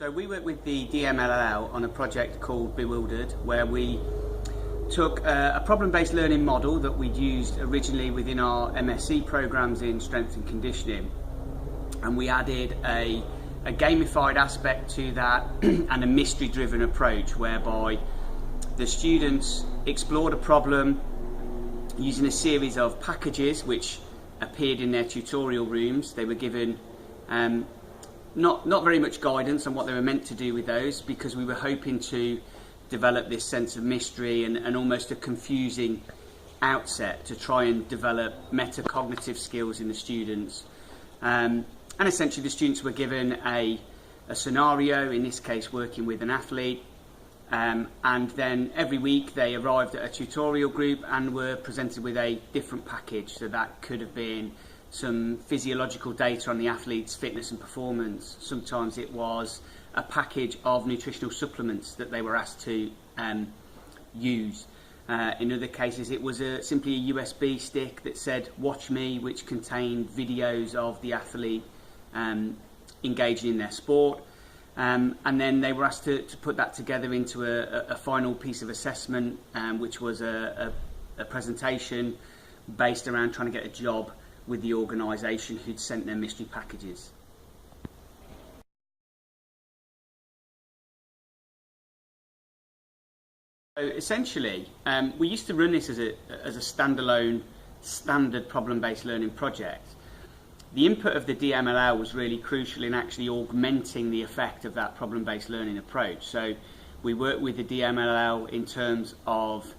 So we worked with the DMLL on a project called Bewildered, where we took a problem-based learning model that we'd used originally within our MSc programs in strength and conditioning, and we added a gamified aspect to that and a mystery-driven approach whereby the students explored a problem using a series of packages which appeared in their tutorial rooms. They were given not very much guidance on what they were meant to do with those, because we were hoping to develop this sense of mystery and almost a confusing outset to try and develop metacognitive skills in the students. And essentially the students were given a scenario, in this case working with an athlete, and then every week they arrived at a tutorial group and were presented with a different package. So that could have been some physiological data on the athlete's fitness and performance. Sometimes it was a package of nutritional supplements that they were asked to use. In other cases it was simply a USB stick that said "Watch Me," which contained videos of the athlete engaging in their sport. And then they were asked to put that together into a final piece of assessment, which was a presentation based around trying to get a job with the organisation who'd sent their mystery packages. So essentially, we used to run this as a standalone, standard problem-based learning project. The input of the DMLL was really crucial in actually augmenting the effect of that problem-based learning approach. So we worked with the DMLL in terms of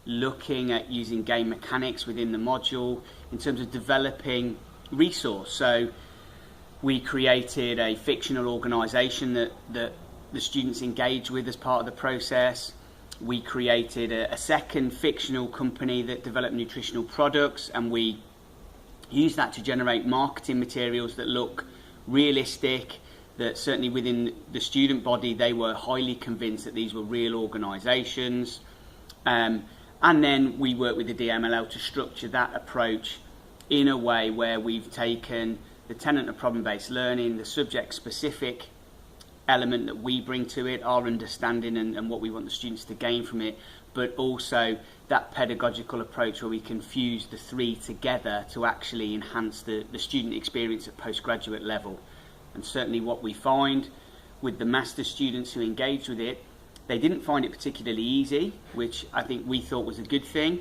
looking at using game mechanics within the module, in terms of developing resource. So we created a fictional organisation that the students engaged with as part of the process. We created a second fictional company that developed nutritional products, and we used that to generate marketing materials that look realistic, that certainly within the student body they were highly convinced that these were real organisations. And then we work with the DMLL to structure that approach in a way where we've taken the tenet of problem-based learning, the subject-specific element that we bring to it, our understanding and what we want the students to gain from it, but also that pedagogical approach where we can fuse the three together to actually enhance the student experience at postgraduate level. And certainly what we find with the master's students who engage with it, they didn't find it particularly easy, which I think we thought was a good thing.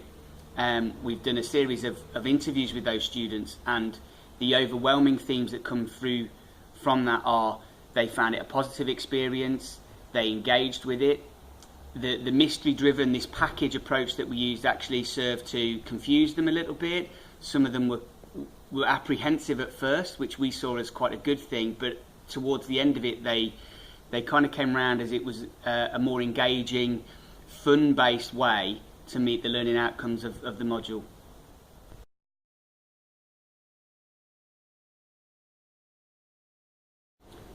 We've done a series of interviews with those students, and the overwhelming themes that come through from that are they found it a positive experience, they engaged with it. The mystery-driven, this package approach that we used actually served to confuse them a little bit. Some of them were apprehensive at first, which we saw as quite a good thing, but towards the end of it they kind of came around as it was a more engaging, fun-based way to meet the learning outcomes of the module.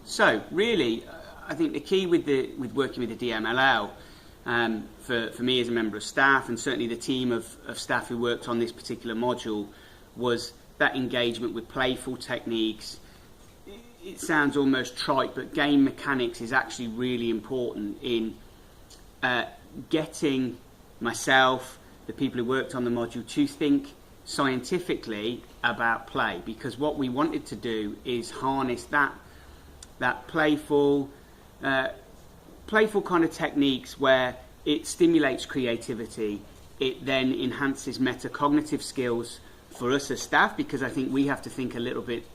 So really, I think the key with working with the DMLL, for me as a member of staff, and certainly the team of staff who worked on this particular module, was that engagement with playful techniques. It sounds almost trite, but game mechanics is actually really important in getting myself, the people who worked on the module, to think scientifically about play, because what we wanted to do is harness that playful kind of techniques where it stimulates creativity. It then enhances metacognitive skills for us as staff, because I think we have to think a little bit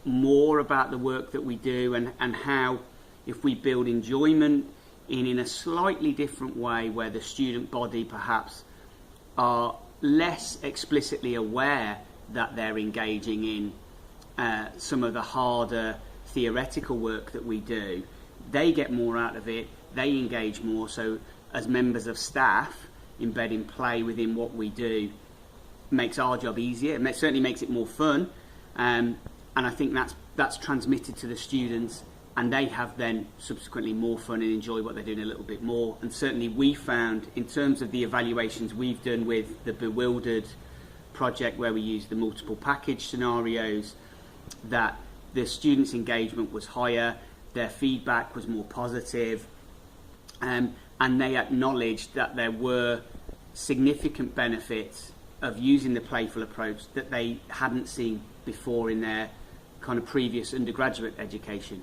more about the work that we do and how, if we build enjoyment in a slightly different way, where the student body perhaps are less explicitly aware that they're engaging in some of the harder theoretical work that we do, they get more out of it, they engage more. So as members of staff, embedding play within what we do makes our job easier. It certainly makes it more fun, and I think that's transmitted to the students, and they have then subsequently more fun and enjoy what they're doing a little bit more. And certainly we found, in terms of the evaluations we've done with the Bewildered project, where we used the multiple package scenarios, that the students' engagement was higher, their feedback was more positive, and they acknowledged that there were significant benefits of using the playful approach that they hadn't seen before in their kind of previous undergraduate education.